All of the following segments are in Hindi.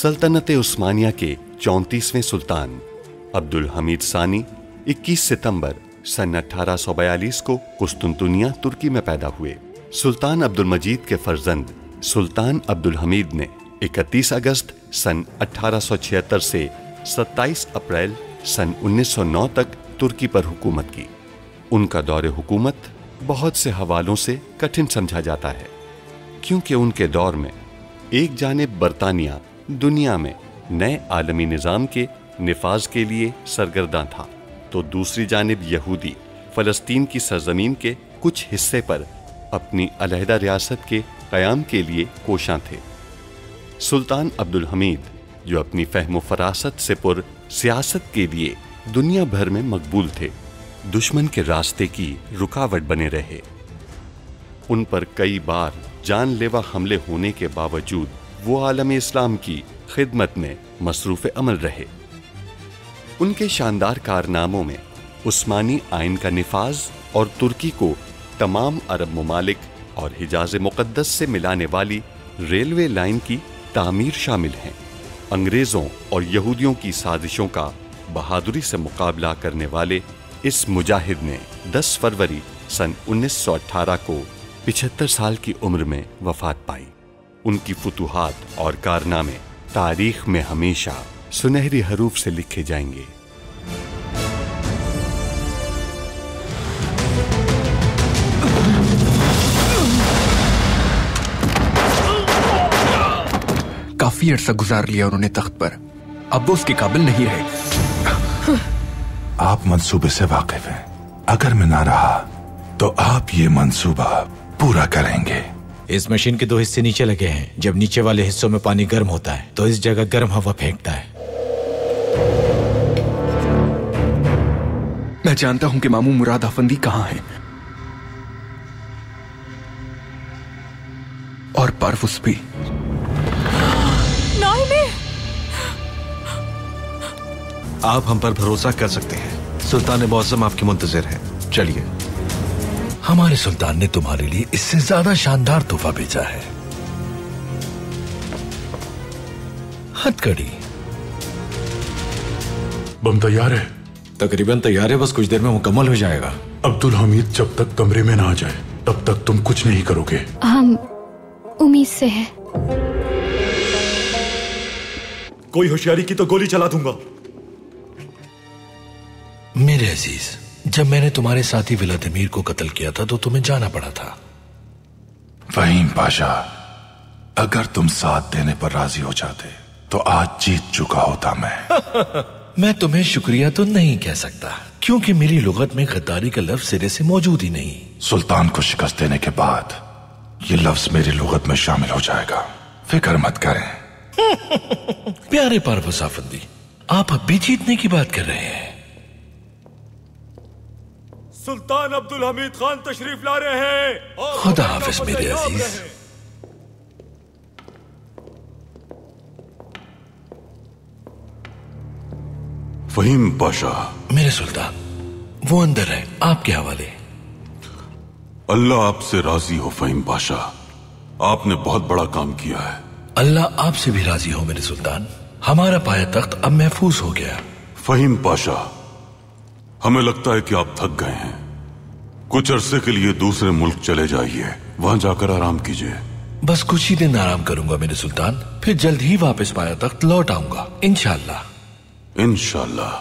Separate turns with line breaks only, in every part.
सल्तनत उस्मानिया के 34वें सुल्तान अब्दुल हमीद सानी 21 सितंबर सन 1842 को कुस्तुनतुनिया तुर्की में पैदा हुए। सुल्तान अब्दुल मजीद के फर्जंद सुल्तान अब्दुल हमीद ने 31 अगस्त सन 1876 से 27 अप्रैल सन 1909 तक तुर्की पर हुकूमत की। उनका दौरे हुकूमत बहुत से हवालों से कठिन समझा जाता है, क्योंकि उनके दौर में एक जानिब बरतानिया दुनिया में नए आलमी निज़ाम के निफाज के लिए सरगर्दा था, तो दूसरी जानिब यहूदी फ़लस्तीन की सरजमीन के कुछ हिस्से पर अपनी अलहदा रियासत के क़याम के लिए कोशां थे। सुल्तान अब्दुल हमीद, जो अपनी फ़हम फ़रासत से पुर सियासत के लिए दुनिया भर में मकबूल थे, दुश्मन के रास्ते की रुकावट बने रहे। उन पर कई बार जानलेवा हमले होने के बावजूद वो आलम इस्लाम की खिदमत में मसरूफ़ अमल रहे। उनके शानदार कारनामों में उस्मानी आइन का निफाज और तुर्की को तमाम अरब ममालिक और हिजाज मुक़द्दस से मिलाने वाली रेलवे लाइन की तामीर शामिल हैं। अंग्रेज़ों और यहूदियों की साजिशों का बहादुरी से मुकाबला करने वाले इस मुजाहिद ने 10 फरवरी सन 1918 को 75 साल की उम्र में वफात पाई। उनकी फुतूहात और कारनामे तारीख में हमेशा सुनहरी हरूफ से लिखे जाएंगे।
काफी अरसा गुजार लिया उन्होंने तख्त पर, अब वो उसके काबिल नहीं रहे।
आप मंसूबे से वाकिफ हैं। अगर मैं ना रहा तो आप ये मंसूबा पूरा करेंगे।
इस मशीन के 2 हिस्से नीचे लगे हैं। जब नीचे वाले हिस्सों में पानी गर्म होता है तो इस जगह गर्म हवा फेंकता है।
मैं जानता हूं कि मामू मुराद अफंदी कहां है, और परवुस भी।
आप हम पर भरोसा कर सकते हैं। सुल्तान मौसम आपकी मुंतजिर है। चलिए।
हमारे सुल्तान ने तुम्हारे लिए इससे ज्यादा शानदार तोहफा भेजा है। हथकड़ी।
बम तैयार है?
तकरीबन तैयार है, बस कुछ देर में मुकम्मल हो जाएगा।
अब्दुल हमीद जब तक कमरे में ना आ जाए तब तक तुम कुछ नहीं करोगे।
हम उम्मीद से है।
कोई होशियारी की तो गोली चला दूंगा।
मेरे अजीज, जब मैंने तुम्हारे साथी व्लादिमीर को कत्ल किया था तो तुम्हें जाना पड़ा था।
फहीम पाशा, अगर तुम साथ देने पर राजी हो जाते तो आज जीत चुका होता
मैं तुम्हें शुक्रिया तो नहीं कह सकता, क्योंकि मेरी लुगत में गद्दारी का लफ्ज सिरे से मौजूद ही नहीं।
सुल्तान को शिकस्त देने के बाद ये लफ्ज मेरी लुगत में शामिल हो जाएगा, फिक्र मत करें।
प्यारे परवज़ अफंदी, आप अब भी जीतने की बात कर रहे हैं।
सुल्तान अब्दुल हमीद खान तशरीफ ला रहे हैं।
खुदा हाफिज मेरे अजीज।
फहीम पाशा।
मेरे सुल्तान, वो अंदर है, आपके हवाले।
अल्लाह आपसे राजी हो फहीम पाशा, आपने बहुत बड़ा काम किया है।
अल्लाह आपसे भी राजी हो मेरे सुल्तान, हमारा पाया तख्त अब महफूज हो गया।
फहीम पाशा, हमें लगता है कि आप थक गए हैं। कुछ अरसे के लिए दूसरे मुल्क चले जाइए, वहां जाकर आराम कीजिए।
बस कुछ ही दिन आराम करूंगा मेरे सुल्तान, फिर जल्द ही वापस पाया तख्त लौट आऊंगा इंशाअल्लाह।
इंशाअल्लाह।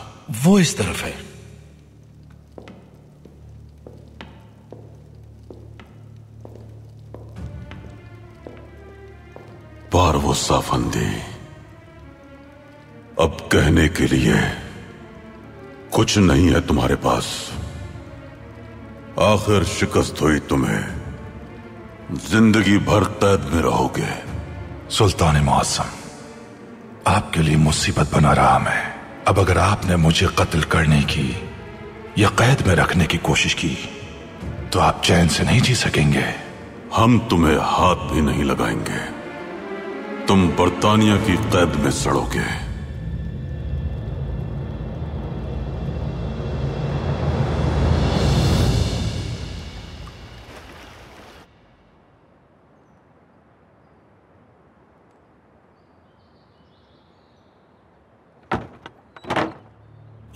वो इस तरफ है।
परवज़ अफंदी, अब कहने के लिए कुछ नहीं है तुम्हारे पास। आखिर शिकस्त हुई तुम्हें, जिंदगी भर कैद में रहोगे। सुल्तान मुअज़्ज़म, आपके लिए मुसीबत बना रहा मैं। अब अगर आपने मुझे कत्ल करने की या कैद में रखने की कोशिश की तो आप चैन से नहीं जी सकेंगे। हम तुम्हें हाथ भी नहीं लगाएंगे, तुम बरतानिया की कैद में सड़ोगे।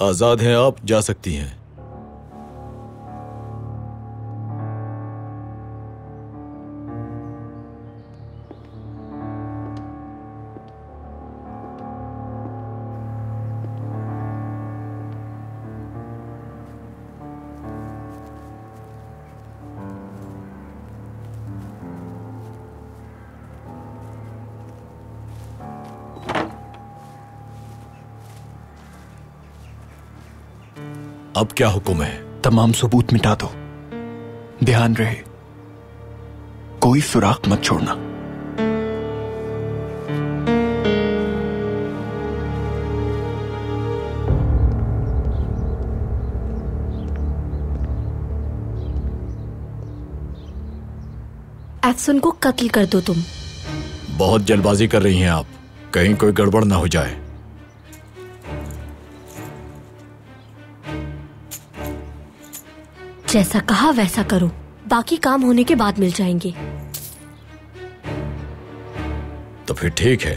आजाद हैं आप, जा सकती हैं। अब क्या हुक्म है?
तमाम सबूत मिटा दो। ध्यान रहे, कोई सुराग मत छोड़ना।
एफसन को कत्ल कर दो तुम।
बहुत जल्दबाजी कर रही हैं आप, कहीं कोई गड़बड़ ना हो जाए।
जैसा कहा वैसा करो, बाकी काम होने के बाद मिल जाएंगे।
तो फिर ठीक है।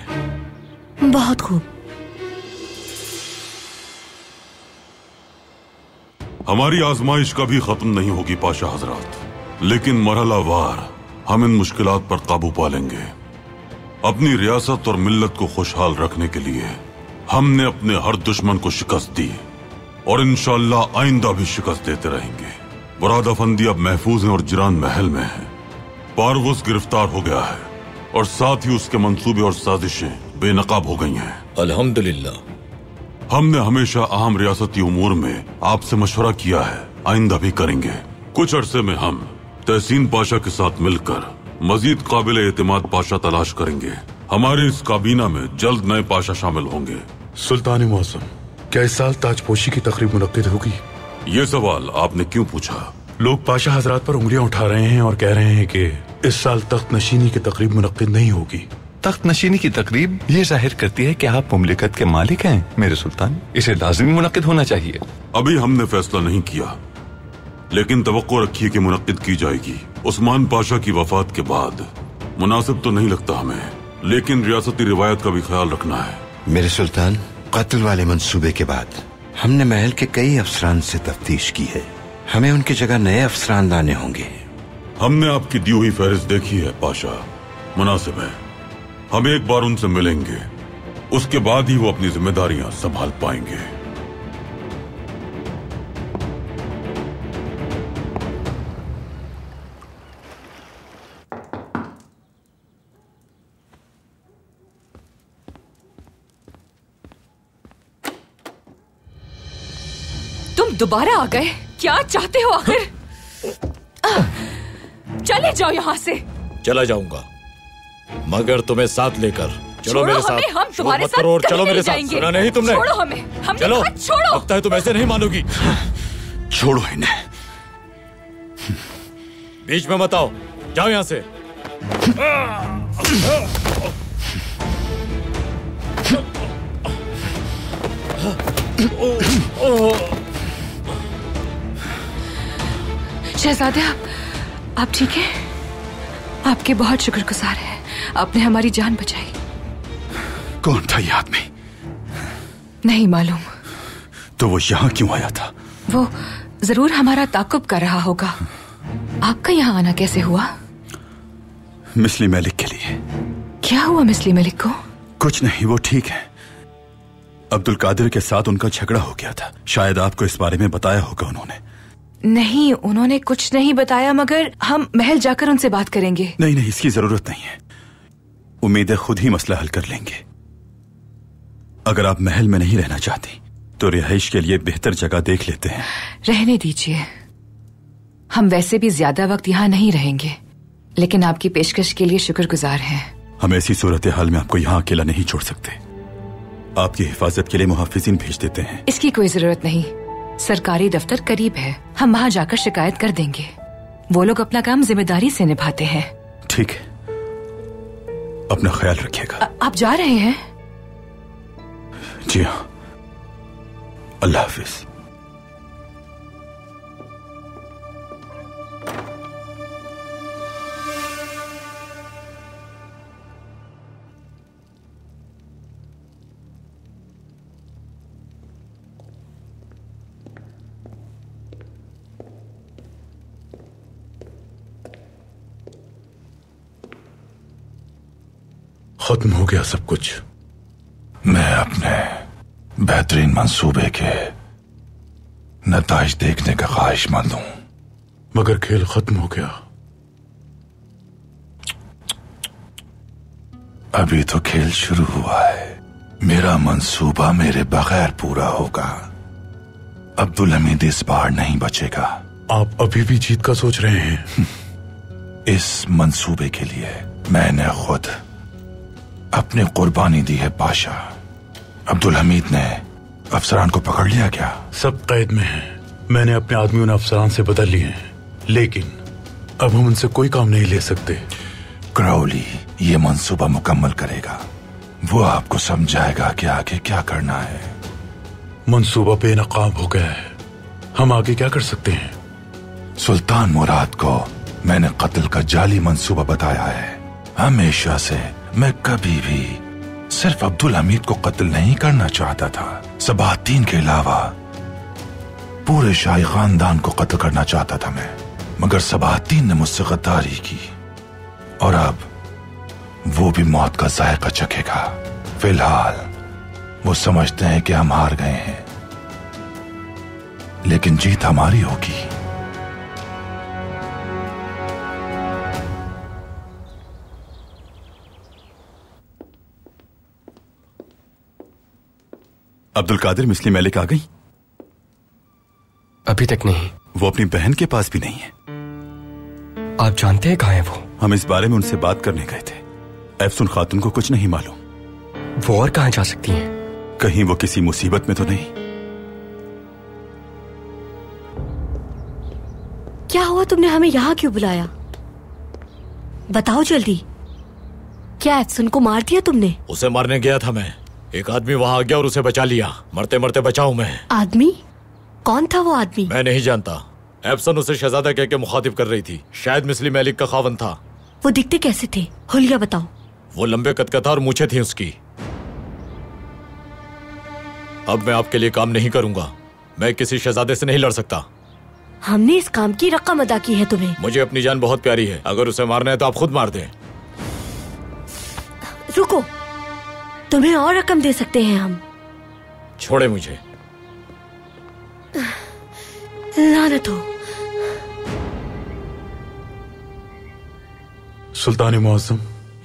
बहुत खूब।
हमारी आजमाइश कभी खत्म नहीं होगी पाशा हजरात, लेकिन मरहलावार हम इन मुश्किलात पर काबू पा लेंगे। अपनी रियासत और मिल्लत को खुशहाल रखने के लिए हमने अपने हर दुश्मन को शिकस्त दी और इंशाअल्लाह आइंदा भी शिकस्त देते रहेंगे। बुराद अफंदी अब महफूज हैं और जिरान महल में है। पारवुस गिरफ्तार हो गया है और साथ ही उसके मंसूबे और साजिशें बेनकाब हो गई हैं।
अल्हम्दुलिल्लाह।
हमने हमेशा अहम रियासती उमूर में आपसे मशवरा किया है, आइंदा भी करेंगे। कुछ अरसे में हम तहसीन पाशा के साथ मिलकर मजीद काबिल एतमाद पाशा तलाश करेंगे। हमारे इस काबीना में जल्द नए पाशा शामिल होंगे। सुल्तान मुअज़्ज़म, क्या इस साल ताजपोशी की तकरीब मुनक्किद होगी? ये सवाल आपने क्यों पूछा?
लोग पाशा हजरात पर उंगलियां उठा रहे हैं और कह रहे हैं कि इस साल तख्त नशीनी की तकरीब मुनक्किद नहीं होगी।
तख्त नशीनी की तकरीब ये जाहिर करती है कि आप मुमलिकत के मालिक हैं मेरे सुल्तान, इसे लाजिमी मुनक्किद होना चाहिए।
अभी हमने फैसला नहीं किया, लेकिन तवक्को रखिए कि मुनक्किद की जाएगी। उस्मान पाशा की वफात के बाद मुनासिब तो नहीं लगता हमें, लेकिन रियासती रिवायत का भी ख्याल रखना है।
मेरे सुल्तान, कत्ल वाले मंसूबे के बाद हमने महल के कई अफसरान से तफ्तीश की है। हमें उनकी जगह नए अफसरान लाने होंगे।
हमने आपकी दी हुई फहरिस्त देखी है पाशा, मुनासिब है। हम एक बार उनसे मिलेंगे, उसके बाद ही वो अपनी जिम्मेदारियां संभाल पाएंगे।
दोबारा आ गए, क्या चाहते हो आखिर? चले जाओ यहाँ से।
चला जाऊंगा, मगर तुम्हें साथ लेकर। चलो मेरे साथ।
हम तुम्हारे साथ
और चलो मेरे साथ। सुना नहीं तुमने?
छोड़ो हमें, हमने
चलो।
कहा छोड़ो।
लगता है तुम ऐसे नहीं मानोगी।
छोड़ो इन्हें।
बीच में मत आओ, जाओ यहाँ से।
शहजादे, आप ठीक हैं? आपके बहुत शुक्रगुजार हैं, आपने हमारी जान बचाई।
कौन था ये आदमी?
नहीं मालूम।
तो वो यहाँ क्यों आया था?
वो जरूर हमारा ताकुब कर रहा होगा। आपका यहाँ आना कैसे हुआ?
मिस्ली मलिक के लिए।
क्या हुआ मिस्ली मलिक को?
कुछ नहीं, वो ठीक है। अब्दुल कादिर के साथ उनका झगड़ा हो गया था, शायद आपको इस बारे में बताया होगा उन्होंने।
नहीं, उन्होंने कुछ नहीं बताया, मगर हम महल जाकर उनसे बात करेंगे।
नहीं नहीं, इसकी जरूरत नहीं है। उम्मीद है खुद ही मसला हल कर लेंगे। अगर आप महल में नहीं रहना चाहती तो रिहाइश के लिए बेहतर जगह देख लेते हैं।
रहने दीजिए, हम वैसे भी ज्यादा वक्त यहाँ नहीं रहेंगे, लेकिन आपकी पेशकश के लिए शुक्रगुजार हैं।
हम ऐसी सूरत हाल में आपको यहाँ अकेला नहीं छोड़ सकते। आपकी हिफाजत के लिए मुहाफिजिन भेज देते हैं।
इसकी कोई जरूरत नहीं, सरकारी दफ्तर करीब है, हम वहाँ जाकर शिकायत कर देंगे। वो लोग अपना काम जिम्मेदारी से निभाते हैं।
ठीक है, अपना ख्याल रखिएगा।
आप जा रहे हैं?
जी हाँ, अल्लाह हाफिज।
खत्म हो गया सब कुछ।
मैं अपने बेहतरीन मंसूबे के नताइज देखने का ख्वाहिशमंद हूं,
मगर खेल खत्म हो गया।
अभी तो खेल शुरू हुआ है। मेरा मंसूबा मेरे बगैर पूरा होगा। अब्दुल हमीद इस बार नहीं बचेगा।
आप अभी भी जीत का सोच रहे हैं?
इस मंसूबे के लिए मैंने खुद अपनी कुर्बानी दी है पाशा। अब्दुल हमीद ने अफसरान को पकड़ लिया क्या?
सब कैद में हैं। मैंने अपने आदमियों ने अफसरान से बदल लिए हैं, लेकिन अब हम उनसे कोई काम नहीं ले सकते।
क्राउली ये मंसूबा मुकम्मल करेगा। वो आपको समझाएगा कि आगे क्या करना है।
मंसूबा बेनकाब हो गया है, हम आगे क्या कर सकते हैं?
सुल्तान मुराद को मैंने कत्ल का जाली मंसूबा बताया है। हमेशा से मैं कभी भी सिर्फ अब्दुल हमीद को कत्ल नहीं करना चाहता था, सबातीन के अलावा पूरे शाही खानदान को कत्ल करना चाहता था मैं, मगर सबातीन ने मुझसे गद्दारी की और अब वो भी मौत का जायका चखेगा। फिलहाल वो समझते हैं कि हम हार गए हैं, लेकिन जीत हमारी होगी।
अब्दुल कादिर मिस्ली मलिक आ गई?
अभी तक नहीं।
वो अपनी बहन के पास भी नहीं है।
आप जानते हैं कहाँ है वो?
हम इस बारे में उनसे बात करने गए थे। एफसुन खातून को कुछ नहीं मालूम।
वो और कहाँ जा सकती हैं?
कहीं वो किसी मुसीबत में तो नहीं?
क्या हुआ? तुमने हमें यहाँ क्यों बुलाया? बताओ जल्दी। क्या एफसुन को मार दिया तुमने?
उसे मारने गया था मैं। एक आदमी वहां आ गया और उसे बचा लिया। मरते मरते बचाऊं मैं।
आदमी? कौन था वो आदमी?
मैं नहीं जानता। एफसन उसे शहजादा कह के मुखातिब कर रही थी। शायद मिस्ली मलिक का खावन था।
वो दिखते कैसे थे? हुलिया बताओ।
वो लंबे कद का था और मूछें थी उसकी। अब मैं आपके लिए काम नहीं करूंगा। मैं किसी शहजादे से नहीं लड़ सकता।
हमने इस काम की रकम अदा की है तुम्हें।
मुझे अपनी जान बहुत प्यारी है। अगर उसे मारना है तो आप खुद मार दें।
रुको, तुम्हें और रकम दे सकते हैं हम।
छोड़े मुझे।
लानत हो।
सुल्तान मुअज़्ज़म,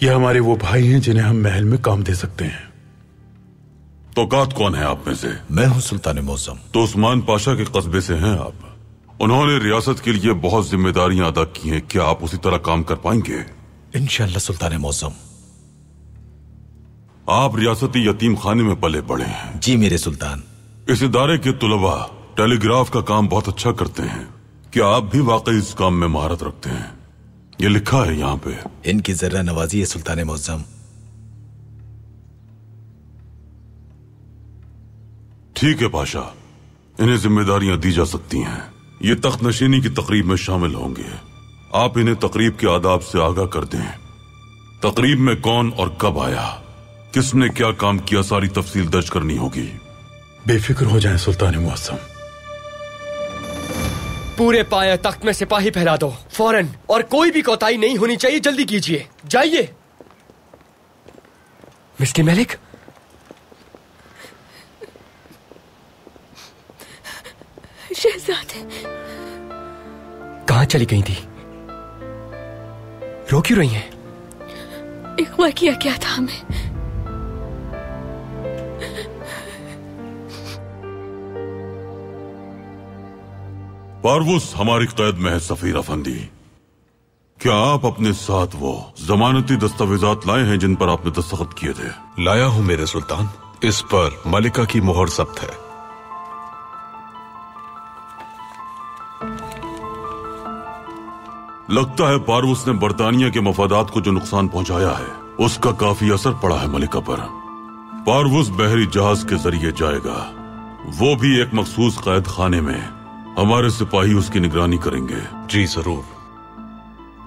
ये हमारे वो भाई हैं जिन्हें हम महल में काम दे सकते हैं।
तौकात कौन है आप में से?
मैं हूं सुल्तान मुअज़्ज़म।
तो उस्मान पाशा के कस्बे से हैं आप। उन्होंने रियासत के लिए बहुत जिम्मेदारियां अदा की हैं। क्या आप उसी तरह काम कर पाएंगे?
इंशाअल्लाह सुल्तान मुअज़्ज़म।
आप रियासती यतीम खाने में पले बड़े हैं।
जी मेरे सुल्तान।
इस इदारे के तुलबा टेलीग्राफ का काम बहुत अच्छा करते हैं। क्या आप भी वाकई इस काम में महारत रखते हैं? ये लिखा है यहाँ पे।
इनकी जर्रा नवाजी है सुल्तान मुअज़्ज़म।
ठीक है पाशा, इन्हें जिम्मेदारियां दी जा सकती हैं। ये तख्त नशीनी की तकरीब में शामिल होंगे। आप इन्हें तकरीब के आदाब से आगाह कर दें। तकरीब में कौन और कब आया, किसने क्या काम किया, सारी तफसील दर्ज करनी होगी।
बेफिक्र हो जाएं सुल्तान मुअज़्ज़म।
पूरे पाया तख्त में सिपाही फैला दो फौरन, और कोई भी कोताही नहीं होनी चाहिए। जल्दी कीजिए, जाइए। मिस्टर मलिक,
शहजादे
कहाँ चली गई थी? रो क्यों रही हैं?
एक वाकया क्या था हमें।
पारवुस हमारी कैद में है सफीर अफंदी। क्या आप अपने साथ वो जमानती दस्तावेजात लाए हैं जिन पर आपने दस्तखत किए थे?
लाया हूं मेरे सुल्तान। इस पर मलिका की मोहर जब्त है।
लगता है पारवुस ने बरतानिया के मफादात को जो नुकसान पहुंचाया है उसका काफी असर पड़ा है मलिका पर। पारवुस बहरी जहाज के जरिए जाएगा, वो भी एक मखसूस कैद खाने में। हमारे सिपाही उसकी निगरानी करेंगे।
जी जरूर।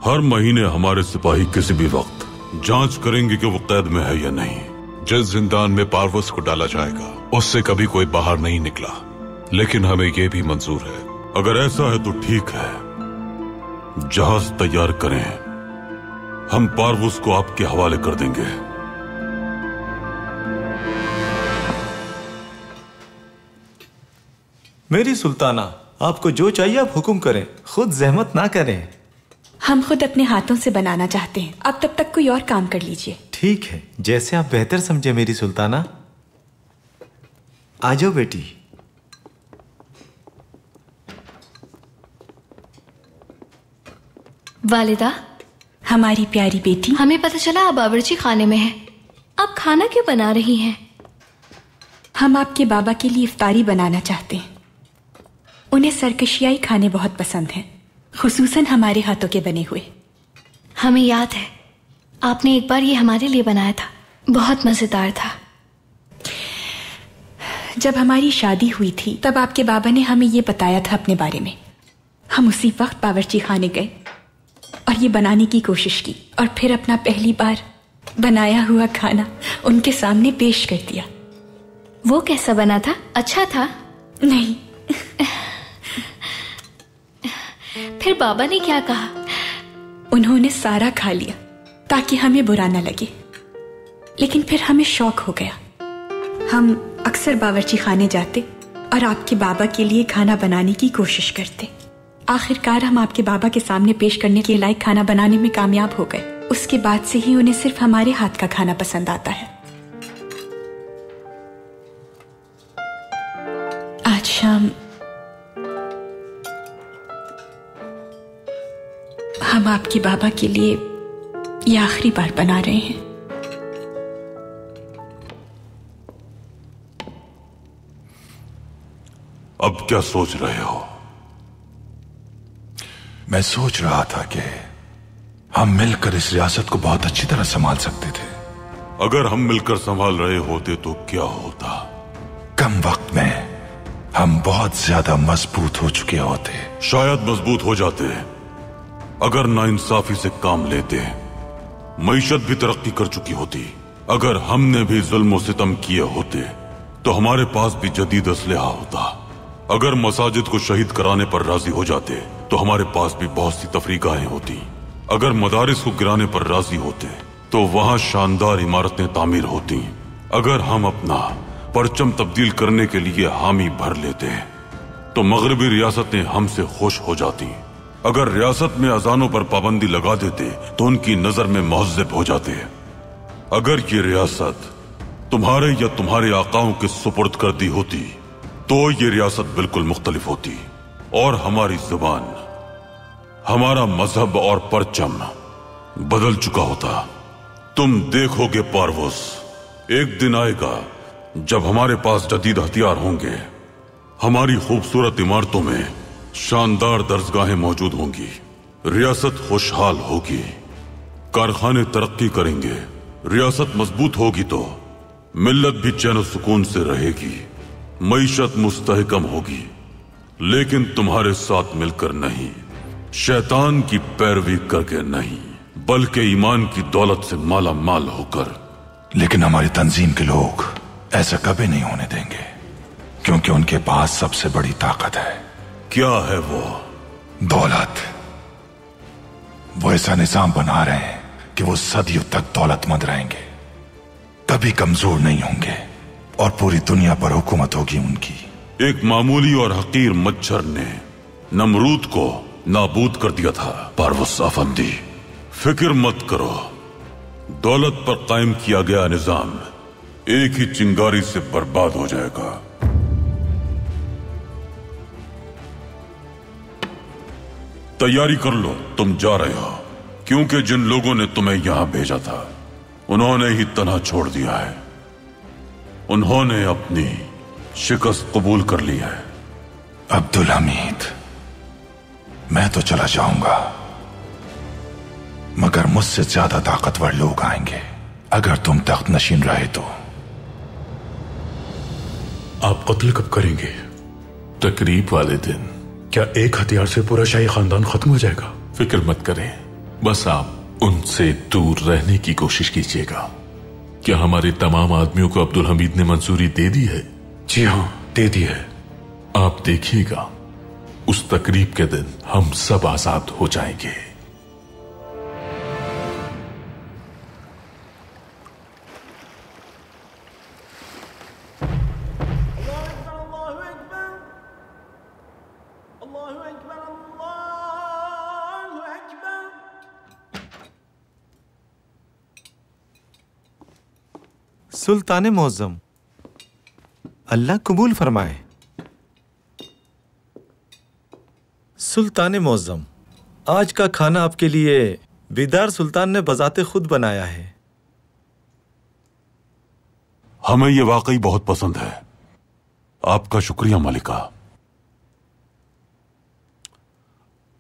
हर महीने हमारे सिपाही किसी भी वक्त जांच करेंगे कि वो कैद में है या नहीं।
जिस जिंदान में पारवुस को डाला जाएगा उससे कभी कोई बाहर नहीं निकला, लेकिन हमें ये भी मंजूर है।
अगर ऐसा है तो ठीक है, जहाज तैयार करें, हम पारवुस को आपके हवाले कर देंगे।
मेरी सुल्ताना, आपको जो चाहिए आप हुक्म करें, खुद जहमत ना करें।
हम खुद अपने हाथों से बनाना चाहते हैं, आप तब तक कोई और काम कर लीजिए।
ठीक है, जैसे आप बेहतर समझे मेरी सुल्ताना। आ जाओ बेटी।
वालिदा,
हमारी प्यारी बेटी,
हमें पता चला आप बावर्ची खाने में हैं। आप खाना क्यों बना रही हैं?
हम आपके बाबा के लिए इफ्तारी बनाना चाहते हैं। उन्हें सरकशियाई खाने बहुत पसंद हैं, खुसूसन हमारे हाथों के बने हुए।
हमें याद है, आपने एक बार ये हमारे लिए बनाया था, बहुत मजेदार था।
जब हमारी शादी हुई थी तब आपके बाबा ने हमें ये बताया था अपने बारे में। हम उसी वक्त बावर्ची खाने गए और ये बनाने की कोशिश की और फिर अपना पहली बार बनाया हुआ खाना उनके सामने पेश कर दिया।
वो कैसा बना था? अच्छा था?
नहीं।
फिर बाबा ने क्या कहा?
उन्होंने सारा खा लिया ताकि हमें बुरा न लगे, लेकिन फिर हमें शौक हो गया। हम अक्सर बावर्ची खाने जाते और आपके बाबा के लिए खाना बनाने की कोशिश करते। आखिरकार हम आपके बाबा के सामने पेश करने के लायक खाना बनाने में कामयाब हो गए। उसके बाद से ही उन्हें सिर्फ हमारे हाथ का खाना पसंद आता है। आज शाम हम आपके बाबा के लिए ये आखिरी बार बना रहे हैं।
अब क्या सोच रहे हो? मैं सोच रहा था कि हम मिलकर इस रियासत को बहुत अच्छी तरह संभाल सकते थे।
अगर हम मिलकर संभाल रहे होते तो क्या होता?
कम वक्त में हम बहुत ज्यादा मजबूत हो चुके होते।
शायद मजबूत हो जाते अगर नाइंसाफी से काम लेते। मईशत भी तरक्की कर चुकी होती। अगर हमने भी जुल्म सितम किए होते तो हमारे पास भी जदीद असलहा होता। अगर मसाजिद को शहीद कराने पर राजी हो जाते तो हमारे पास भी बहुत सी तफरीगाहें होती। अगर मदारिस को गिराने पर राजी होते तो वहां शानदार इमारतें तामीर होती। अगर हम अपना परचम तब्दील करने के लिए हामी भर लेते तो मगरबी रियासतें हमसे खुश हो जाती। अगर रियासत में अजानों पर पाबंदी लगा देते तो उनकी नजर में मुहज्जब हो जाते। अगर ये रियासत तुम्हारे या तुम्हारे आकाओं के सुपुर्द कर दी होती तो ये रियासत बिल्कुल मुख्तलिफ होती और हमारी जुबान, हमारा मजहब और परचम बदल चुका होता। तुम देखोगे पारवोस, एक दिन आएगा जब हमारे पास जदीद हथियार होंगे। हमारी खूबसूरत इमारतों में शानदार दरसगाहें मौजूद होंगी। रियासत खुशहाल होगी, कारखाने तरक्की करेंगे। रियासत मजबूत होगी तो मिल्लत भी चैन और सुकून से रहेगी। मईशत मुस्तहकम होगी, लेकिन तुम्हारे साथ मिलकर नहीं, शैतान की पैरवी करके नहीं, बल्कि ईमान की दौलत से माला माल होकर।
लेकिन हमारी तंजीम के लोग ऐसा कभी नहीं होने देंगे, क्योंकि उनके पास सबसे बड़ी ताकत है।
क्या है वो?
दौलत। वो ऐसा निजाम बना रहे हैं कि वो सदियों तक दौलतमंद रहेंगे, कभी कमजोर नहीं होंगे और पूरी दुनिया पर हुकूमत होगी उनकी।
एक मामूली और हकीर मच्छर ने नमरूद को नाबूद कर दिया था। पारवस अफंदी, फिक्र मत करो, दौलत पर कायम किया गया निजाम एक ही चिंगारी से बर्बाद हो जाएगा। तैयारी कर लो, तुम जा रहे हो, क्योंकि जिन लोगों ने तुम्हें यहां भेजा था उन्होंने ही तन्हा छोड़ दिया है। उन्होंने अपनी शिकस्त कबूल कर ली है।
अब्दुल हमीद, मैं तो चला जाऊंगा, मगर मुझसे ज्यादा ताकतवर लोग आएंगे अगर तुम तख्त नशीन रहे तो।
आप कत्ल कब करेंगे? तकरीब वाले दिन। क्या एक हथियार से पूरा शाही खानदान खत्म हो जाएगा? फिक्र मत करें, बस आप उनसे दूर रहने की कोशिश कीजिएगा। क्या हमारे तमाम आदमियों को अब्दुल हमीद ने मंजूरी दे दी है? जी हां, दे दी है।
आप देखिएगा, उस तकरीब के दिन हम सब आजाद हो जाएंगे।
सुल्तान मुअज्जम, अल्लाह कबूल फरमाए। सुल्तान मुअज्जम, आज का खाना आपके लिए बेदार सुल्तान ने बजाते खुद बनाया है।
हमें ये वाकई बहुत पसंद है। आपका शुक्रिया मालिका,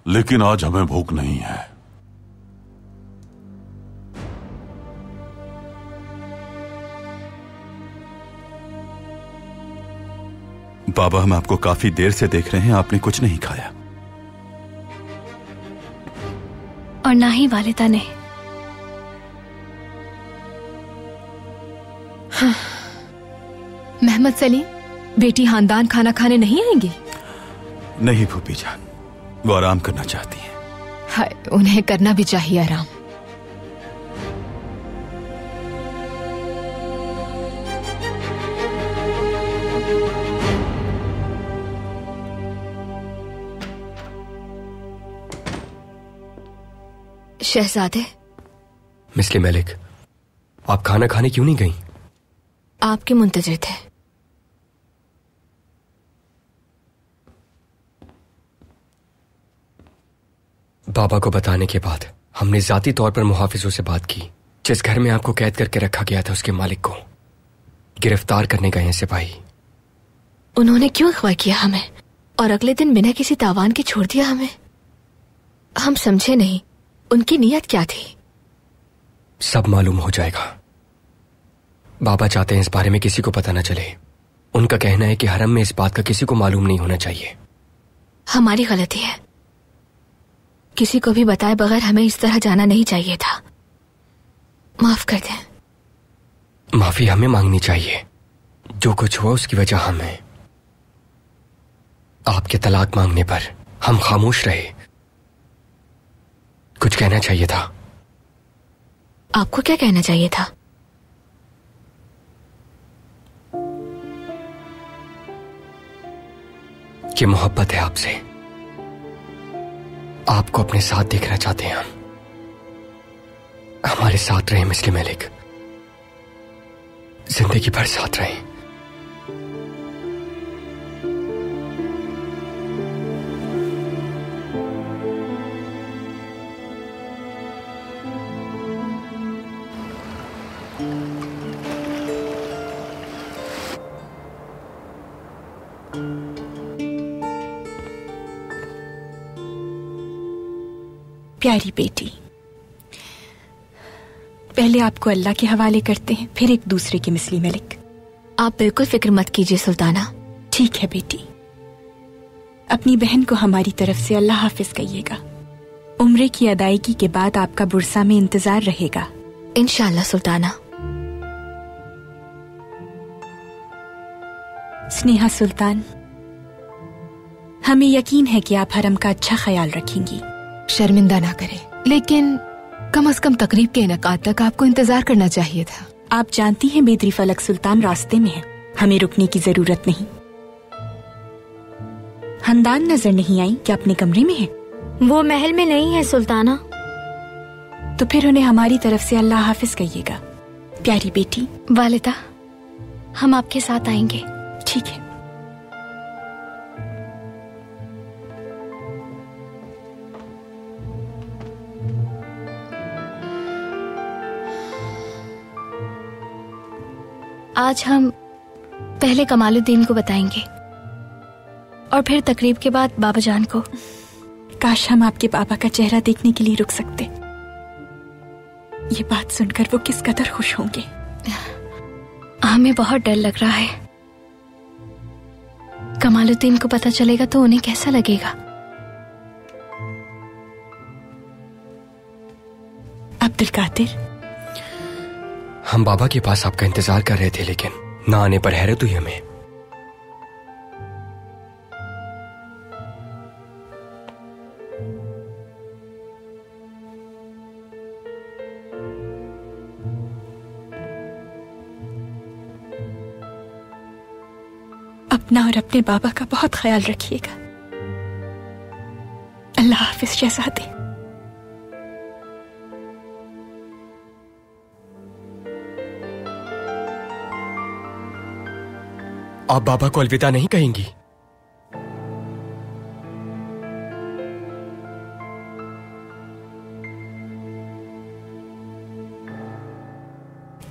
लेकिन आज हमें भूख नहीं है।
बाबा, हम आपको काफी देर से देख रहे हैं, आपने कुछ नहीं खाया।
और ना ही वालिदा ने।
हाँ। मोहम्मद सलीम, बेटी हानदान खाना खाने नहीं आएंगी?
नहीं फूफी जान, वो आराम करना चाहती हैं।
हाय, उन्हें करना भी चाहिए आराम। शहजादे।
मिस्ली मलिक, आप खाना खाने क्यों नहीं गई?
आपके मुंतजर थे।
बाबा को बताने के बाद हमने जाती तौर पर मुहाफिजों से बात की। जिस घर में आपको कैद करके रखा गया था उसके मालिक को गिरफ्तार करने गए हैं सिपाही।
उन्होंने क्यों अगवा किया हमें और अगले दिन बिना किसी तावान के छोड़ दिया हमें? हम समझे नहीं, उनकी नीयत क्या थी?
सब मालूम हो जाएगा। बाबा चाहते हैं इस बारे में किसी को पता न चले। उनका कहना है कि हरम में इस बात का किसी को मालूम नहीं होना चाहिए।
हमारी गलती है, किसी को भी बताए बगैर हमें इस तरह जाना नहीं चाहिए था। माफ कर दें।
माफी हमें मांगनी चाहिए। जो कुछ हुआ उसकी वजह हमें। आपके तलाक मांगने पर हम खामोश रहे। कुछ कहना चाहिए था।
आपको क्या कहना चाहिए था?
कि मोहब्बत है आपसे, आपको अपने साथ देखना चाहते हैं हम। हमारे साथ रहे मिस्ली मलिक, जिंदगी भर साथ रहे।
प्यारी बेटी, पहले आपको अल्लाह के हवाले करते हैं, फिर एक दूसरे के मिस्ली मलिक।
आप बिल्कुल फिक्र मत कीजिए सुल्ताना।
ठीक है बेटी, अपनी बहन को हमारी तरफ से अल्लाह हाफिज कहिएगा। उम्रे की अदायगी के बाद आपका बुरसा में इंतजार रहेगा।
इंशाअल्लाह सुल्ताना।
स्नेहा सुल्तान, हमें यकीन है कि आप हरम का अच्छा ख्याल रखेंगी।
शर्मिंदा ना करें, लेकिन कम से कम तकरीब के इनकाद तक आपको इंतजार करना चाहिए था।
आप जानती हैं बेदरी फलक सुल्तान रास्ते में है, हमें रुकने की जरूरत नहीं। हंदान नजर नहीं आई क्या अपने कमरे में है?
वो महल में नहीं है सुल्ताना।
तो फिर उन्हें हमारी तरफ से अल्लाह हाफिज कहिएगा। प्यारी बेटी।
वालिदा, हम आपके साथ आएंगे।
ठीक है।
आज हम पहले कमालुद्दीन को बताएंगे और फिर तकरीब के बाद बाबा जान को।
काश हम आपके बाबा का चेहरा देखने के लिए रुक सकते। ये बात सुनकर वो किस कदर खुश होंगे।
हमें बहुत डर लग रहा है। कमालुद्दीन को पता चलेगा तो उन्हें कैसा लगेगा?
अब्दुल कादिर,
हम बाबा के पास आपका इंतजार कर रहे थे, लेकिन ना आने पर हैरत हुई हमें।
अपना और अपने बाबा का बहुत ख्याल रखिएगा। अल्लाह हाफिज शहजादे।
आप बाबा को अलविदा नहीं कहेंगी?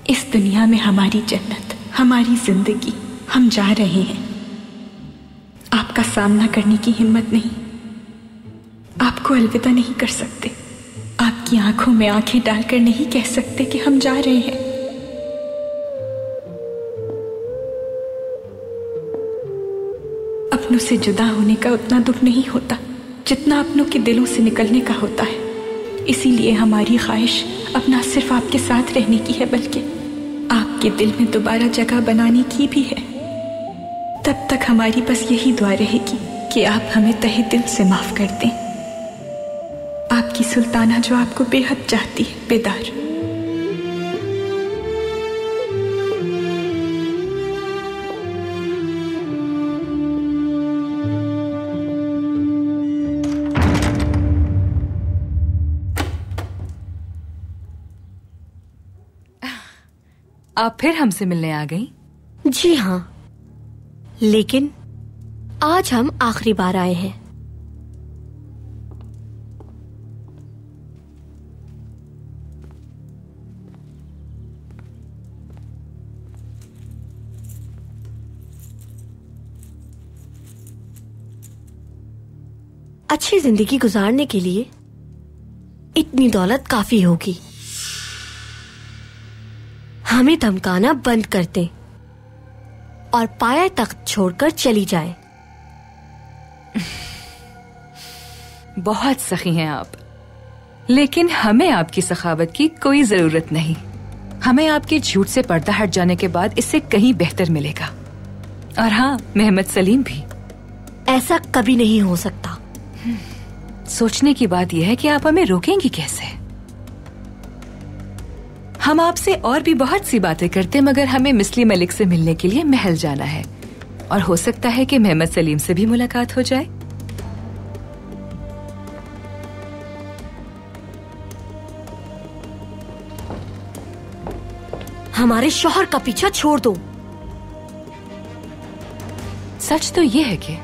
इस दुनिया में हमारी जन्नत, हमारी जिंदगी, हम जा रहे हैं। आपका सामना करने की हिम्मत नहीं, आपको अलविदा नहीं कर सकते, आपकी आंखों में आंखें डालकर नहीं कह सकते कि हम जा रहे हैं। अपनों से जुदा होने का उतना दुख नहीं होता जितना अपनों के दिलों से निकलने का होता है। इसीलिए हमारी ख्वाहिश अब ना सिर्फ आपके साथ रहने की है बल्कि आपके दिल में दोबारा जगह बनाने की भी है। तब तक हमारी बस यही दुआ रहेगी कि आप हमें तहे दिल से माफ कर दें। आपकी सुल्ताना जो आपको बेहद चाहती है, बेदार।
आप फिर हमसे मिलने आ गई?
जी हाँ, लेकिन आज हम आखिरी बार आए हैं। अच्छी जिंदगी गुजारने के लिए इतनी दौलत काफी होगी। हमें धमकाना बंद कर दें और पाया तख्त छोड़कर चली जाए।
बहुत सखी हैं आप, लेकिन हमें आपकी सखावत की कोई जरूरत नहीं। हमें आपके झूठ से पर्दा हट जाने के बाद इससे कहीं बेहतर मिलेगा। और हाँ, मोहम्मद सलीम भी।
ऐसा कभी नहीं हो सकता।
सोचने की बात यह है कि आप हमें रोकेंगी कैसे? हम आपसे और भी बहुत सी बातें करते, मगर हमें मिस्ली मलिक से मिलने के लिए महल जाना है और हो सकता है कि मोहम्मद सलीम से भी मुलाकात हो जाए।
हमारे शौहर का पीछा छोड़ दो।
सच तो ये है कि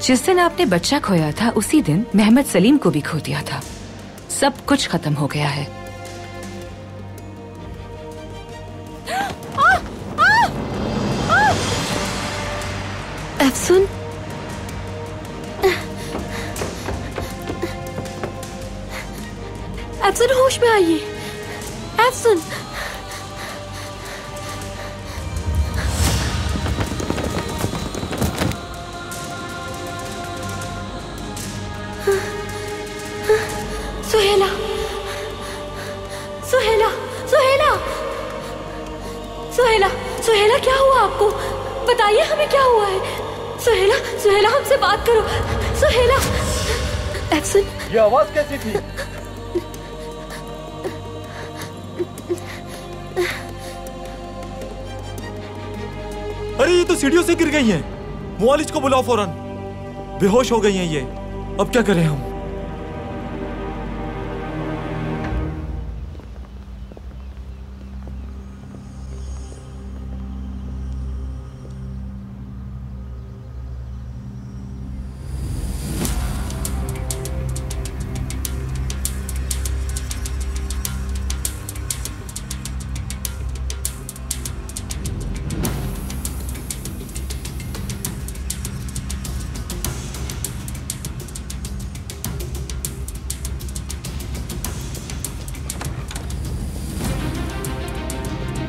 जिस दिन आपने बच्चा खोया था उसी दिन मोहम्मद सलीम को भी खो दिया था। सब कुछ खत्म हो गया है।
अफसुन, अफसुन होश में आइए। अफसुन, सुहेला, सुहेला, सुहेला, सुहेला, सुहेला, क्या हुआ आपको? बताइए हमें क्या हुआ है। सुहेला, सुहेला, हमसे बात करो। सुहेला। अफसुन,
ये आवाज कैसी थी? अरे ये तो सीढ़ियों से गिर गई हैं। मुआलिज को बुलाओ फौरन। बेहोश हो गई हैं ये। अब क्या करें हम?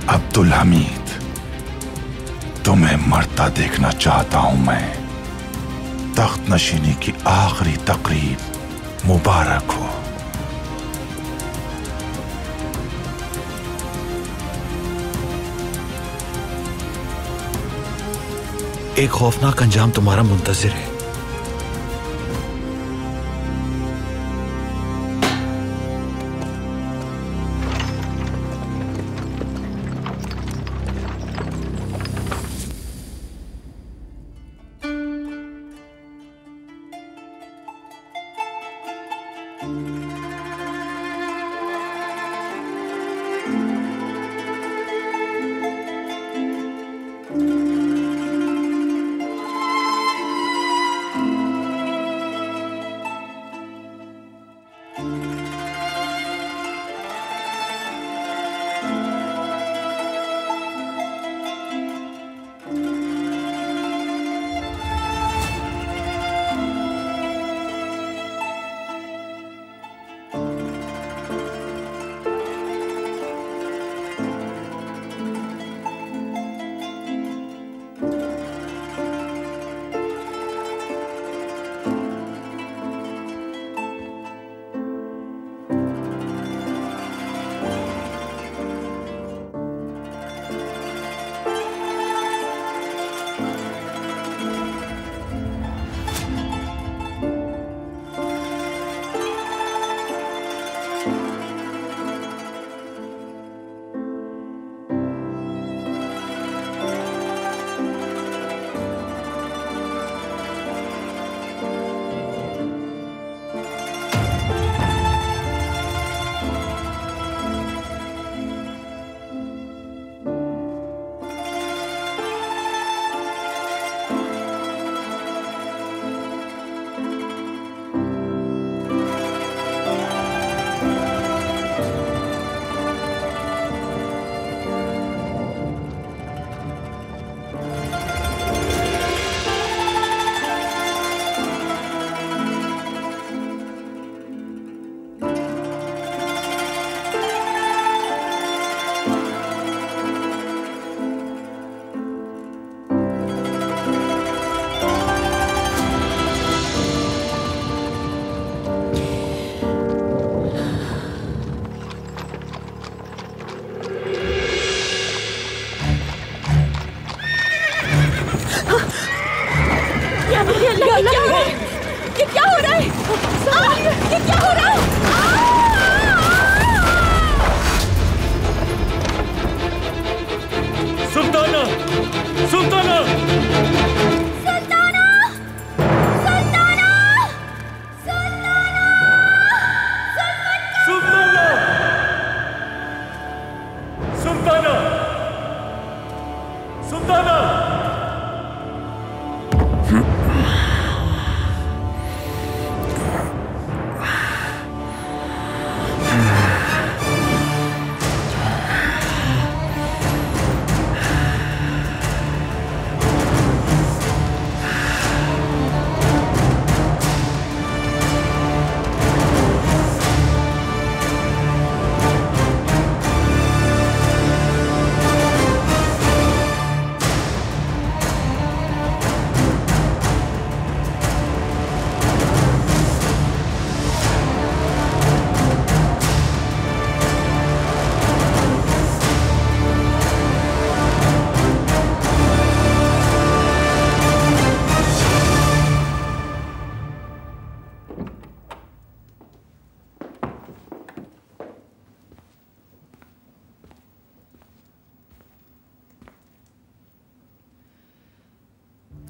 अब्दुल हमीद, तुम्हें मरता देखना चाहता हूं मैं। तख्त नशीनी की आखिरी तकरीब मुबारक हो।
एक खौफनाक अंजाम तुम्हारा मुंतजिर है।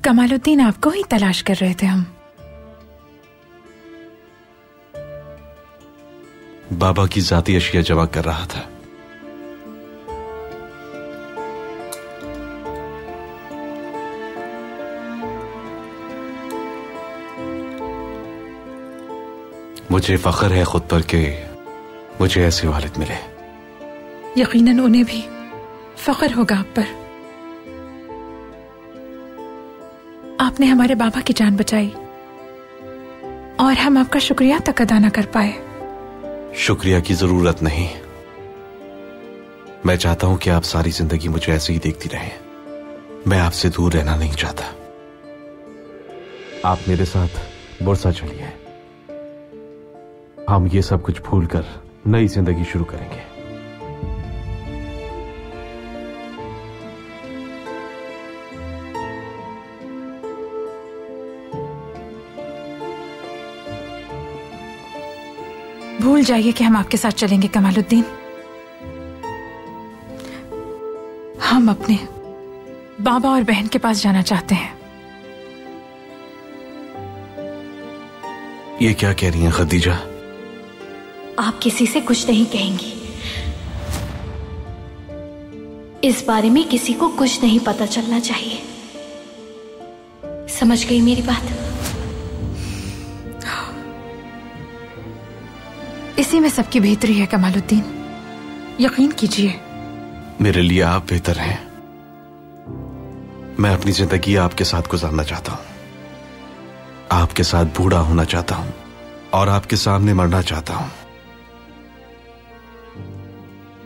कमालुद्दीन, आपको ही तलाश कर रहे थे हम।
बाबा की जाती अशिया जमा कर रहा था। मुझे फख्र है खुद पर कि मुझे ऐसे वालिद मिले।
यकीनन उन्हें भी फख्र होगा आप पर। आपने हमारे बाबा की जान बचाई और हम आपका शुक्रिया तक अदा न कर पाए।
शुक्रिया की जरूरत नहीं। मैं चाहता हूं कि आप सारी जिंदगी मुझे ऐसे ही देखती रहें। मैं आपसे दूर रहना नहीं चाहता। आप मेरे साथ बुरसा चलिए। हम ये सब कुछ भूलकर नई जिंदगी शुरू करेंगे।
भूल जाइए कि हम आपके साथ चलेंगे कमालुद्दीन। हम अपने बाबा और बहन के पास जाना चाहते हैं।
ये क्या कह रही हैं खदीजा?
आप किसी से कुछ नहीं कहेंगी। इस बारे में किसी को कुछ नहीं पता चलना चाहिए। समझ गई मेरी बात?
इसी में सबकी बेहतरी है कमालुद्दीन, यकीन कीजिए।
मेरे लिए आप बेहतर हैं। मैं अपनी जिंदगी आपके साथ गुजारना चाहता हूं। आपके साथ बूढ़ा होना चाहता हूं और आपके सामने मरना चाहता हूं।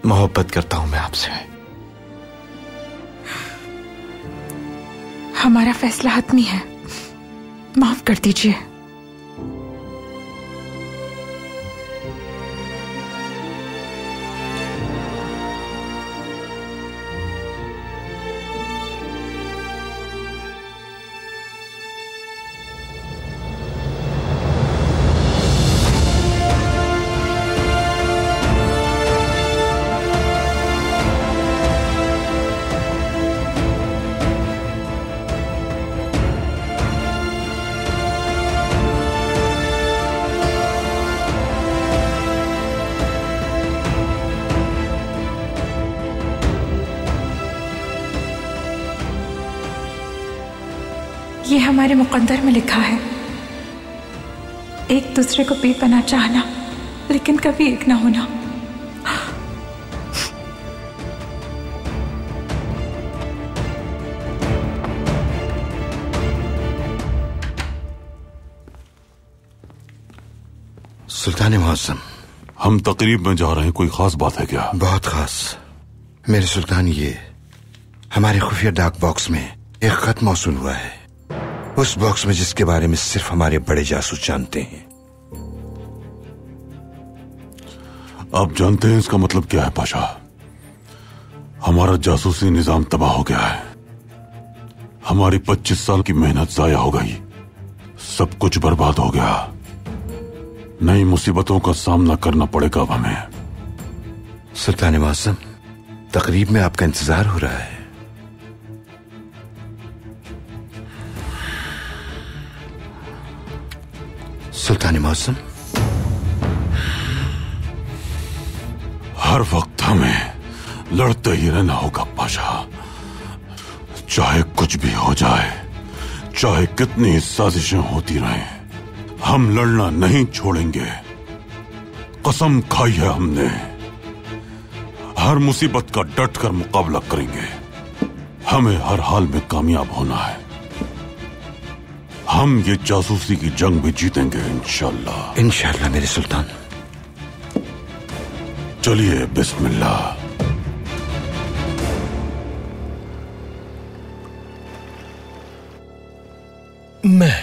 मोहब्बत करता हूं मैं आपसे।
हमारा फैसला हतमी है, माफ कर दीजिए। ये हमारे मुकद्दर में लिखा है, एक दूसरे को बेपनाह चाहना लेकिन कभी एक ना होना।
सुल्तान मुअज्जम,
हम तकरीब में जा रहे हैं। कोई खास बात है क्या?
बहुत खास मेरे सुल्तान। ये हमारे खुफिया डाक बॉक्स में एक खत मौसूल हुआ है, उस बॉक्स में जिसके बारे में सिर्फ हमारे बड़े जासूस जानते हैं।
आप जानते हैं इसका मतलब क्या है पाशा? हमारा जासूसी निजाम तबाह हो गया है। हमारी 25 साल की मेहनत जाया हो गई। सब कुछ बर्बाद हो गया। नई मुसीबतों का सामना करना पड़ेगा अब हमें।
सुल्तान मुअज्जम, तकरीब में आपका इंतजार हो रहा है। सुल्तान मुअज्जम,
हर वक्त हमें लड़ते ही रहना होगा पाशा। चाहे कुछ भी हो जाए, चाहे कितनी साजिशें होती रहें, हम लड़ना नहीं छोड़ेंगे। कसम खाई है हमने। हर मुसीबत का डट कर मुकाबला करेंगे। हमें हर हाल में कामयाब होना है। हम ये जासूसी की जंग भी जीतेंगे इंशाल्लाह।
इंशाल्लाह मेरे सुल्तान।
चलिए बिस्मिल्लाह।
मैं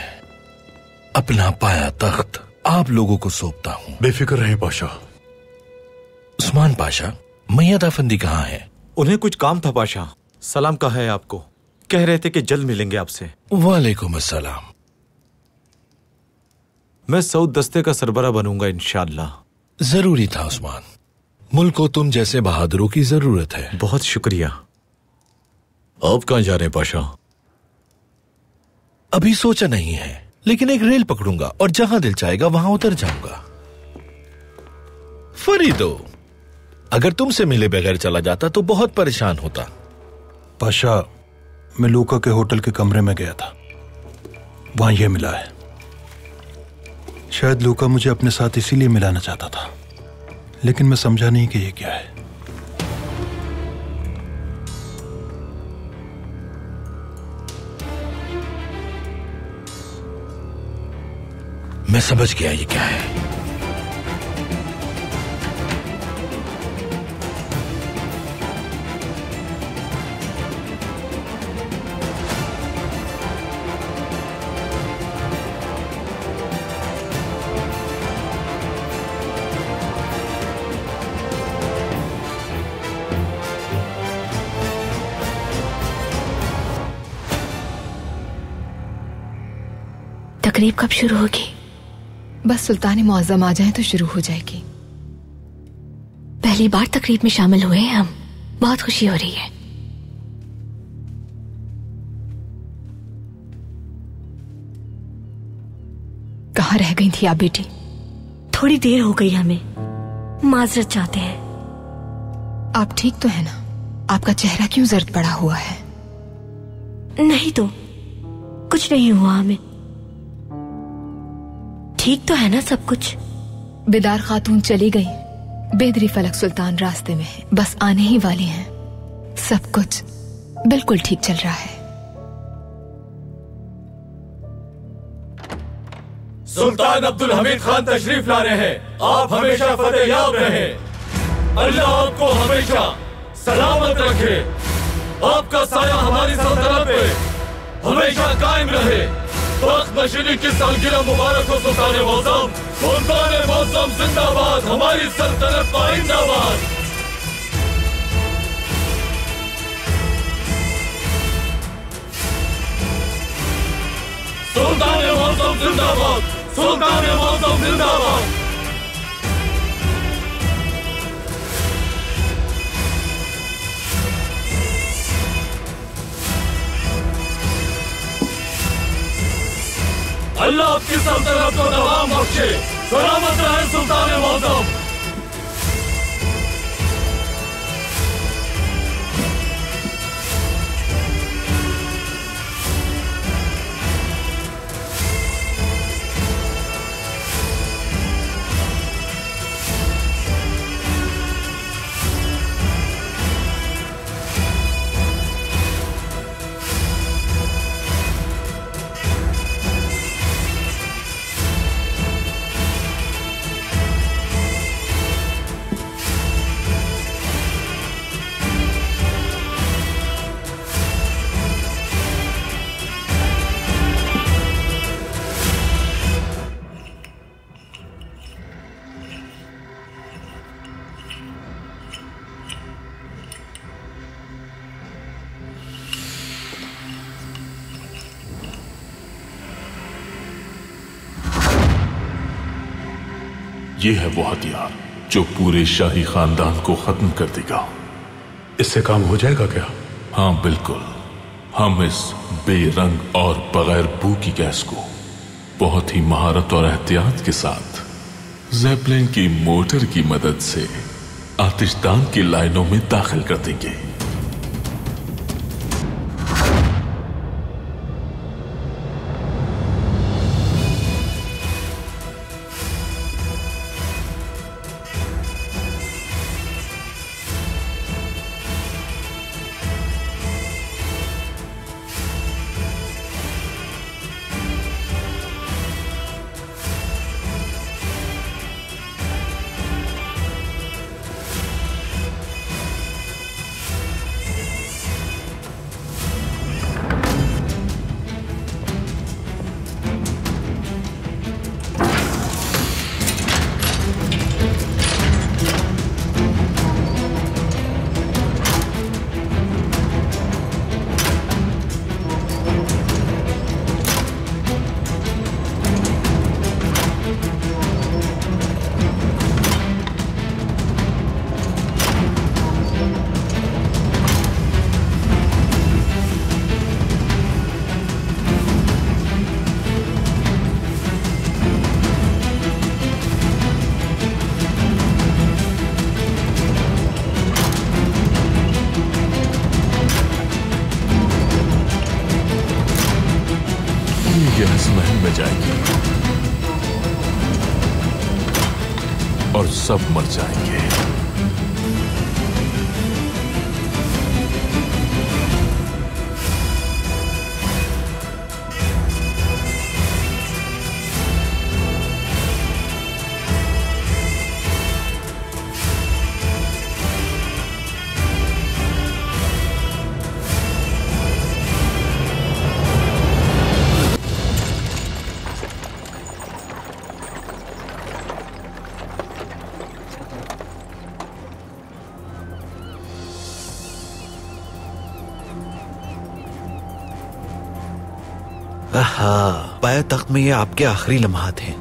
अपना पाया तख्त आप लोगों को सौंपता हूं।
बेफिक्र रहें पाशा।
उस्मान पाशा, मैयद अफंदी कहाँ है?
उन्हें कुछ काम था पाशा। सलाम कहा है आपको। कह रहे थे कि जल्द मिलेंगे आपसे।
वालेकुम अस्सलाम।
मैं सऊद दस्ते का सरबरा बनूंगा इंशाअल्लाह।
जरूरी था उस्मान। मुल्क को तुम जैसे बहादुरों की जरूरत है।
बहुत शुक्रिया। आप कहां जा रहे हैं पाशा?
अभी सोचा नहीं है, लेकिन एक रेल पकड़ूंगा और जहां दिल चाहेगा वहां उतर जाऊंगा। फरीदो, अगर तुमसे मिले बगैर चला जाता तो बहुत परेशान होता।
पाशा, मैं लूका के होटल के कमरे में गया था, वहां यह मिला है। शायद लूका मुझे अपने साथ इसीलिए मिलाना चाहता था, लेकिन मैं समझा नहीं कि यह क्या है।
मैं समझ गया ये क्या है।
तकरीब कब शुरू होगी?
बस सुल्तान मुअज्जम आ जाए तो शुरू हो जाएगी।
पहली बार तकरीब में शामिल हुए हैं हम, बहुत खुशी हो रही है।
कहाँ रह गई थी आप बेटी?
थोड़ी देर हो गई हमें, माजरत चाहते हैं।
आप ठीक तो है ना? आपका चेहरा क्यों जर्द पड़ा हुआ है?
नहीं तो कुछ नहीं हुआ हमें, ठीक तो है ना सब कुछ?
बेदार खातून चली गई, बेदरी फलक सुल्तान रास्ते में है, बस आने ही वाली हैं। सब कुछ बिल्कुल ठीक चल रहा है।
सुल्तान अब्दुल हमीद खान तशरीफ ला रहे हैं। आप हमेशा फतेहयाब रहे। अल्लाह आपको हमेशा सलामत रखे। आपका साया हमारी सल्तनत पे हमेशा कायम रहे। तख्त नशीनी की सालगिरह मुबारक हो सुल्तान मौसम। सुल्तान मौसम जिंदाबाद, हमारी सल्तनत पाइंदाबाद। सुल्तान मौसम जिंदाबाद, सुल्तान मौसम जिंदाबाद। अल्लाह आपकी सल्तनत को दवाम बख्शे। सलामत रहे सुल्तान मौसम।
ये है वो हथियार जो पूरे शाही खानदान को खत्म कर देगा। इससे काम हो जाएगा क्या? हाँ बिल्कुल। हम इस बेरंग और बगैर बू की गैस को बहुत ही महारत और एहतियात के साथ ज़ेपलिन की मोटर की मदद से आतिशदान की लाइनों में दाखिल कर देंगे। और सब मर जाएंगे।
हाँ, पाया तख्त में ये आपके आखिरी लम्हात हैं।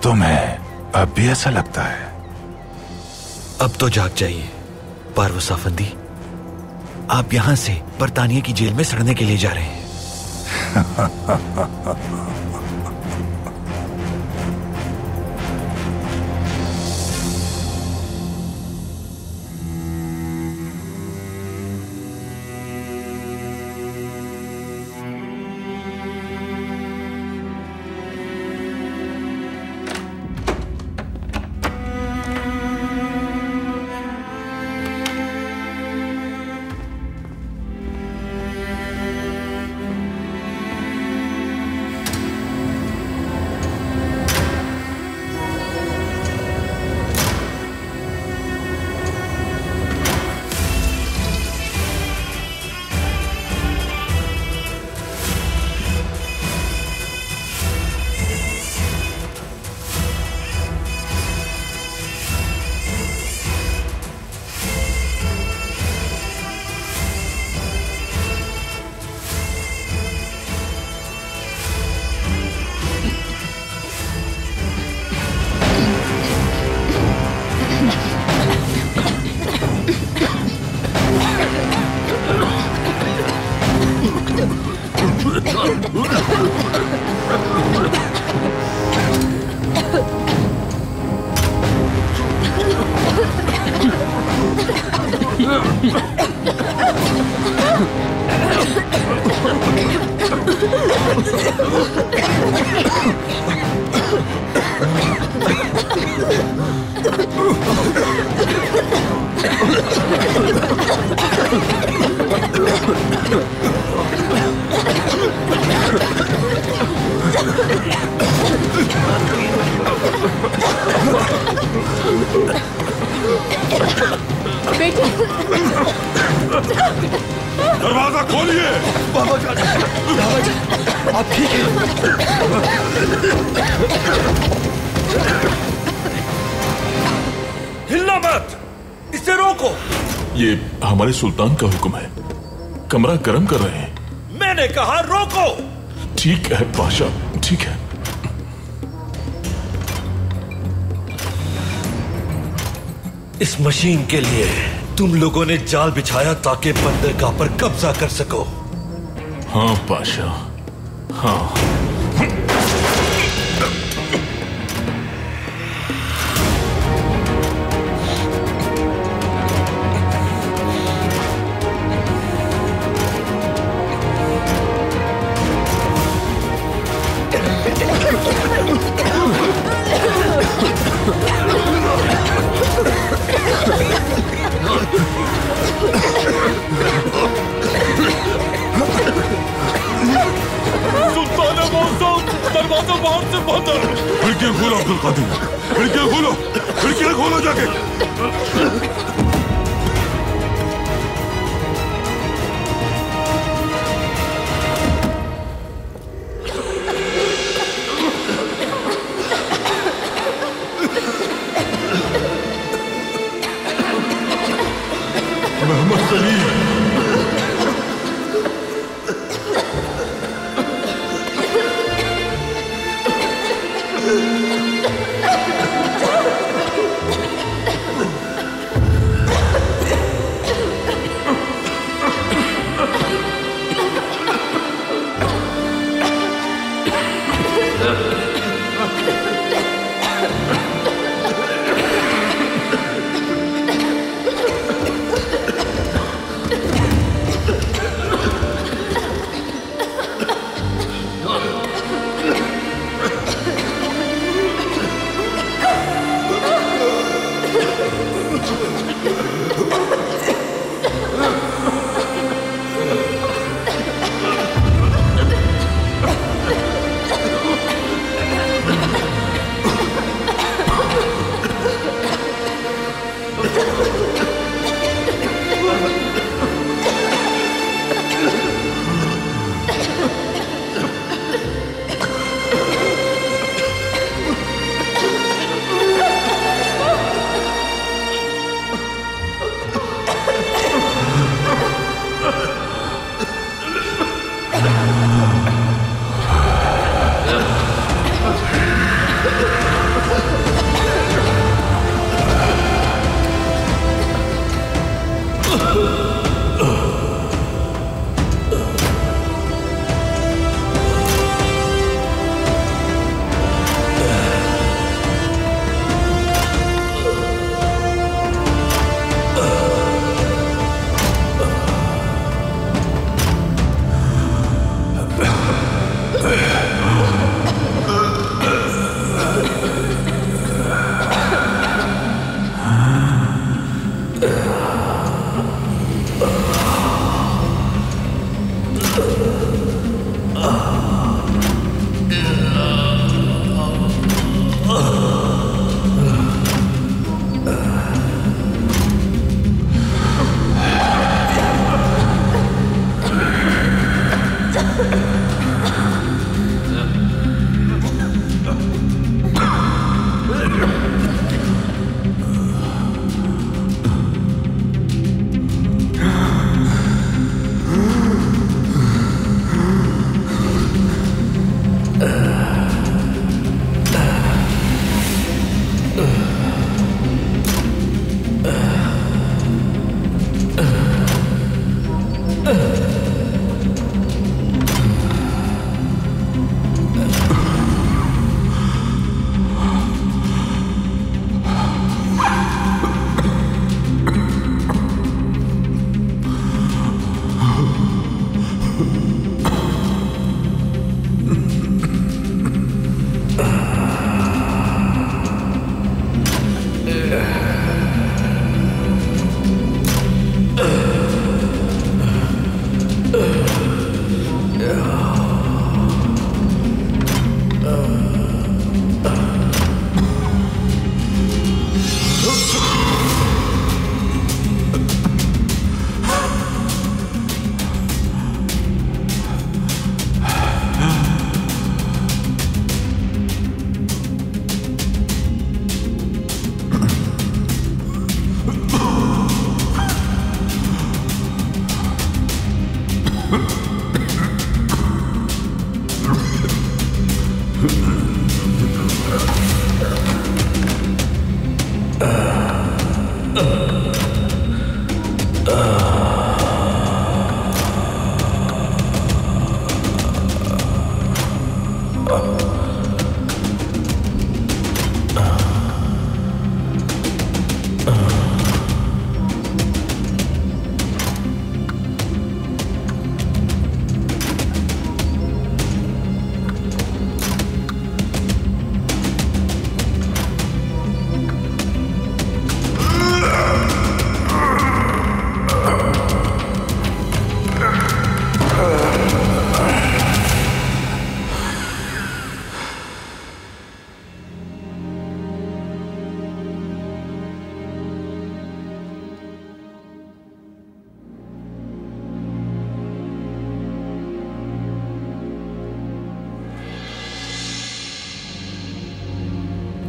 तुम्हें अब भी ऐसा लगता है?
अब तो जाग जाइए पारवस आफंदी। आप यहां से बरतानिया की जेल में सड़ने के लिए जा रहे हैं।
दरवाजा खोलिए।
बाबा जान, आप ठीक हैं?
हिलना मत, इसे रोको। ये हमारे सुल्तान का हुक्म है, कमरा गर्म कर रहे हैं।
मैंने कहा रोको।
ठीक है पाशा, ठीक है।
इस मशीन के लिए तुम लोगों ने जाल बिछाया ताकि बंदरगाह पर कब्जा कर सको।
हाँ पाशा, हाँ।
दरवाजा बाहर से बंद है। खिड़कियां खोलो अब्दुल कादिर, खिड़कियां खोलो, खिड़कियां खोलो जाके। मोहम्मद सलीम,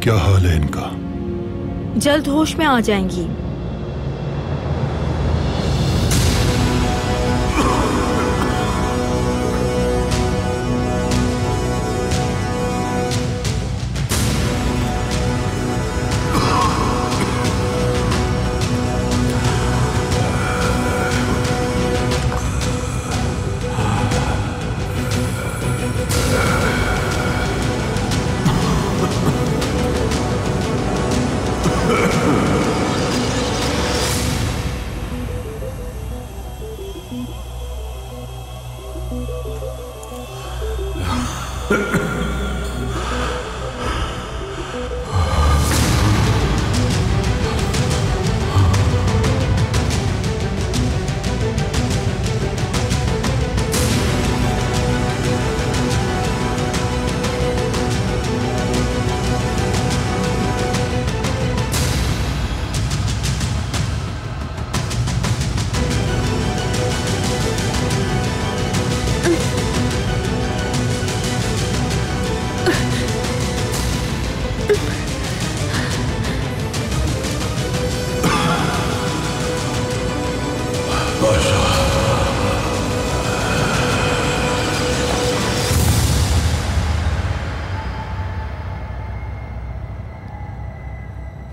क्या हाल है इनका?
जल्द होश में आ जाएंगी।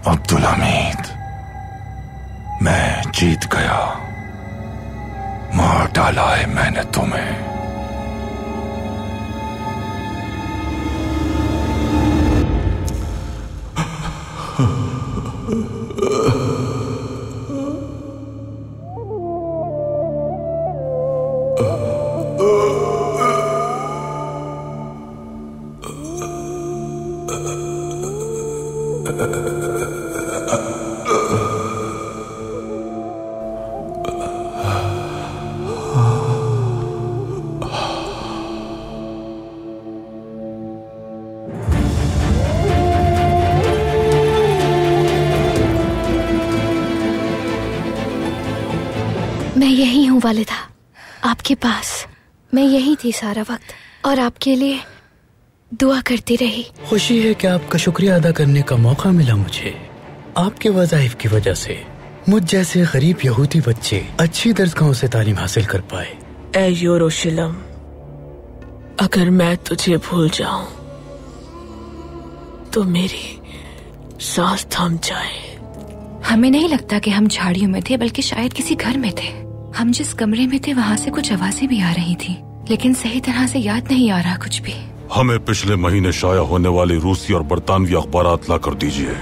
अब्दुल हमीद, मैं जीत गया। मार डाला है मैंने तुम्हें।
मैं यही हूँ वालिदा, आपके पास। मैं यही थी सारा वक्त और आपके लिए दुआ करती रही।
खुशी है कि आपका शुक्रिया अदा करने का मौका मिला मुझे। आपके वज़ाइफ की वजह से मुझ जैसे गरीब यहूदी बच्चे अच्छी दर्जगाहों से तालीम हासिल कर पाए।
ऐ यरूशलेम, अगर मैं तुझे भूल जाऊं तो मेरी सांस थम जाए।
हमें नहीं लगता कि हम झाड़ियों में थे, बल्कि शायद किसी घर में थे। हम जिस कमरे में थे वहाँ से कुछ आवाजें भी आ रही थी, लेकिन सही तरह से याद नहीं आ रहा कुछ भी।
हमें पिछले महीने शाया होने वाली रूसी और बरतानवी अखबारात ला कर दीजिए।